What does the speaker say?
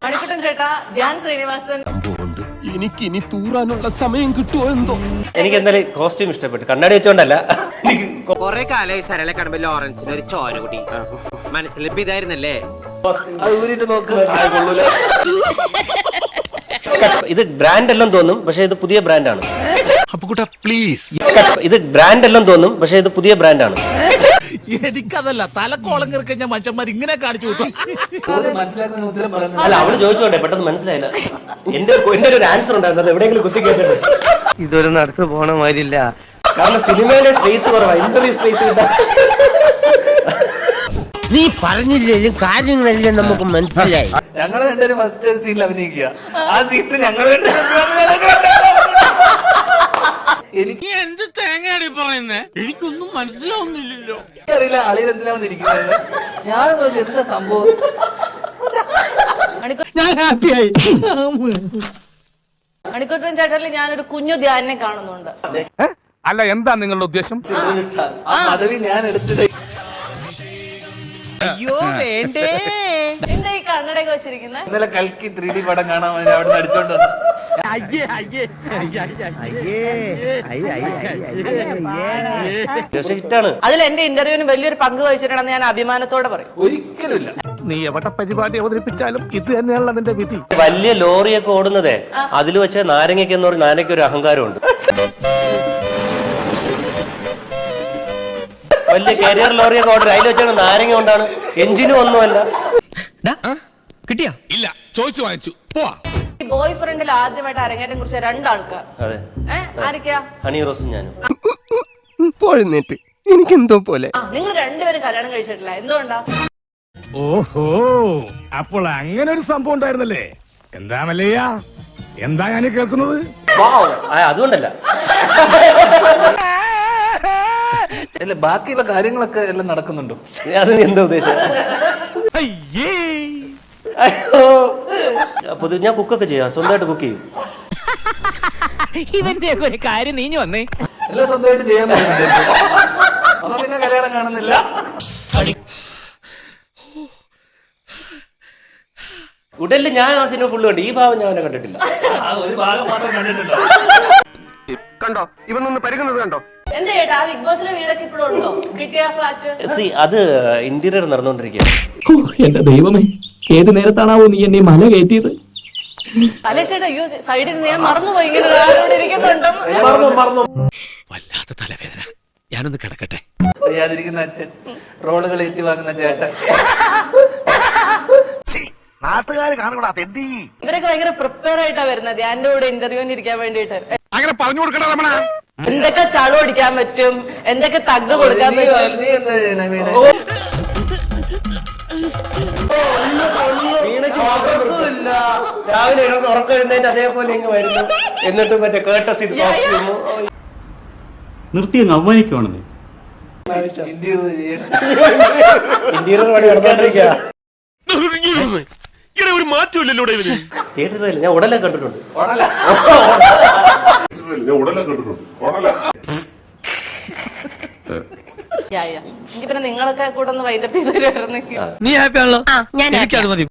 മണിക്കുട്ടൻ ചേട്ടാ, ധ്യാൻ ശ്രീനിവാസൻ. എനിക്കിനി തൂറാനുള്ള സമയം കിട്ടുമോ എന്തോ. എനിക്ക് എന്തായാലും കോസ്റ്റ്യൂം ഇഷ്ടപ്പെട്ടു. കണ്ണാടി വെച്ചോണ്ടല്ല, കൊറേ കാലമായി സരള കാണുമ്പോ ലോറൻസിന് ഒരു ചോര കൂടി മനസ്സിലിപ്പോ ഇതായിരുന്നല്ലേ. ഇത് ബ്രാൻഡ് എല്ലാം തോന്നും, പക്ഷെ ഇത് പുതിയ ബ്രാൻഡാണ്. പ്ലീസ്, ഇത് ബ്രാൻഡ് എല്ലാം തോന്നും, പക്ഷെ ഇത് പുതിയ ബ്രാൻഡാണ്. എനിക്കതല്ല, തലക്കോളം കിറക്കഞ്ഞ മനുഷ്യന്മാർ ഇങ്ങനെ കാണിച്ചു വിട്ടു. അല്ല, അവള് ചോദിച്ചോണ്ടേ പെട്ടെന്ന് മനസ്സിലായില്ല. എന്റെ ഒരു ആൻസർ ഉണ്ടായിരുന്നു, അത് എവിടെയെങ്കിലും കുത്തി കേട്ടിട്ട്. ഇതൊരു നടത്തു പോണ മാതിരില്ല. കാരണം സിനിമയുടെ സ്പേസ് കുറവാണ്, ഇന്റർവ്യൂ സ്പേസ് കിട്ടാ. നീ പറഞ്ഞില്ലേലും കാര്യങ്ങളെല്ലാം നമുക്ക് മനസ്സിലായി. ഞങ്ങൾ രണ്ടുപേരും ഫസ്റ്റ് സീനിൽ അഭിനയിക്കുക. ആ സീനിൽ ഞങ്ങൾ എനിക്ക് എന്ത് തേങ്ങയാണ് പറയുന്നേ? എനിക്കൊന്നും മനസ്സിലാവുന്നില്ലല്ലോ. അറിയില്ല അളിയിൽ എന്തിനാ വന്നിരിക്കുന്നത്. ഞാൻ നോക്കി എന്താ സംഭവം. ഞാൻ ഹാപ്പിയായി. മണിക്കുട്ടൻ ചേട്ടനിൽ ഞാനൊരു കുഞ്ഞു ധ്യാനെ കാണുന്നുണ്ട്. അല്ല, എന്താ നിങ്ങളുടെ ഉദ്ദേശം? ആ പദവി ഞാൻ എടുത്തിട്ട് അയ്യോ വേണ്ടേ. എന്താ ഈ കണ്ണടയൊക്കെ വെച്ചിരിക്കുന്നത്? ഇന്നലെ കൽക്കി 3D പടം കാണാൻ വേണ്ടി അവിടെ നിന്ന് അടിച്ചോണ്ട് വന്നു. ഹിറ്റാണ്. അതിൽ എന്റെ ഇന്റർവ്യൂവിന് വലിയൊരു പങ്ക് വഹിച്ചിട്ടുണ്ടെന്ന് ഞാൻ അഭിമാനത്തോടെ പറയും. ഒരിക്കലുമില്ല. നീ എവിടെ പരിപാടി അവതരിപ്പിച്ചാലും ഇത് തന്നെയാണല്ലോ അതിന്റെ വിധി. വലിയ ലോറിയൊക്കെ ഓടുന്നതേ അതിൽ വെച്ച് നാരങ്ങയ്ക്ക് എന്ന് പറഞ്ഞ നാരങ്ങയ്ക്ക് ഒരു അഹങ്കാരമുണ്ട്. വലിയ കരിയർ ലോറിയൊക്കെ ഓടുന്നത് അതിൽ വെച്ചാണ് നാരങ്ങ കൊണ്ടാണ്, എഞ്ചിനും ഒന്നുമല്ല. കിട്ടിയാ? ഇല്ല, ചോദിച്ചു വാങ്ങിച്ചു പോവാ. ഈ ബോയ് ഫ്രണ്ടിൽ ആദ്യമായിട്ട് അരങ്ങേറ്റം കുറിച്ച രണ്ടാൾക്കാർ. അതെ, ആരൊക്കെയാ? ഹണി റോസും ഞാനും. പോഴുന്നേറ്റ് എനിക്കെന്തോ പോലെ. നിങ്ങൾ രണ്ടുപേരും കല്യാണം കഴിച്ചിട്ടില്ല, എന്തുകൊണ്ടാ? ഓഹോ, അപ്പോൾ അങ്ങനെ ഒരു സംഭവം ഉണ്ടായിരുന്നല്ലേ? എന്താ മല്ലയ്യ, എന്താ ഞാൻ കേൾക്കുന്നത്? അതുകൊണ്ടല്ല, അല്ല ബാക്കിയുള്ള കാര്യങ്ങളൊക്കെ എല്ലാം നടക്കുന്നുണ്ടോ? അത് എന്താ ഉദ്ദേശം? പൊതുവെ ഞാൻ കുക്കൊക്കെ ചെയ്യാം, സ്വന്തമായിട്ട് കുക്ക് ചെയ്യും. ഇവന്റെ ഒരു കാര്യം നീഞ്ഞു വന്നേ. എല്ലാം സ്വന്തമായിട്ട് ചെയ്യാൻ പറ്റുന്നുണ്ട്. അപ്പൊ പിന്നെ കല്യാണം കാണുന്നില്ല. ഉടലിൽ ഞാൻ ആ സിനിമ ഫുള്ള് കണ്ടു, ഈ ഭാവം ഞാൻ അവനെ കണ്ടിട്ടില്ല. ഒരു ഭാഗം മാത്രം കണ്ടിട്ടുണ്ടോ? കണ്ടോ ഇവനൊന്ന് പരുകുന്നത് കണ്ടോ? എന്താ ചേട്ടാ, ബിഗ് ബോസിലെ വീടൊക്കെ ഇപ്പോഴും ഉണ്ടോ? കിട്ടിയ ഫ്ലാറ്റ്? അത് ഇന്റീരിയർ നടന്നുകൊണ്ടിരിക്കുക. എന്റെ ദൈവമേ, ഏത് നേരത്താണാവോ നീ എന്നെ മല കയറ്റിയത്? അലേഷേട്ടാ, അയ്യോ സൈഡിൽ ഞാൻ മറന്നുപോയി ഇങ്ങനെ ഒരാളോട് ഇരിക്കുന്നുണ്ടെന്ന്. വല്ലാത്ത തലവേദന, ഞാനൊന്ന് കിടക്കട്ടെ. ചെയ്യാതിരിക്കുന്ന അച്ഛൻ, റോളുകൾ ഏറ്റുവാങ്ങുന്ന ചേട്ടൻ. നാട്ടുകാർ കാണുകൂടാ തെണ്ടി. ഇവരൊക്കെ ഭയങ്കര പ്രിപ്പയർ ആയിട്ടാ വരുന്നത് ധ്യാന്റെ കൂടെ ഇന്റർവ്യൂവിന് ഇരിക്കാൻ വേണ്ടിട്ട്. അങ്ങനെ പറഞ്ഞു കൊടുക്കണ രമണ. എന്തൊക്കെ ചളു അടിക്കാൻ പറ്റും, എന്തൊക്കെ തഗ് കൊടുക്കാൻ പറ്റും. നീ എന്താ ചെയ്യണേ വീണ? രാവിലെ ഉറക്കം എഴുന്നേറ്റ് അതേപോലെ ഇങ്ങ് വരുന്നു, എന്നിട്ട് മറ്റേ കേട്ടസ് നിർത്തിയങ്ങ് അവമാനിക്കുവാണെന്ന്. ഇന്റീരിയർ പണി നടന്നുകൊണ്ടിരിക്കുക. ഒരു മാറ്റമില്ലല്ലോ തിയേറ്ററിൽ പോയില്ല, ഞാൻ ഉടനെ കണ്ടിട്ടുണ്ട്. എനിക്ക് പിന്നെ നിങ്ങളൊക്കെ കൂടെ ഒന്ന് വൈൻഡപ്പ് ചെയ്ത് തരുമായിരുന്നെങ്കിൽ. നീ ഹാപ്പി ആണല്ലോ, എനിക്കത് മതി.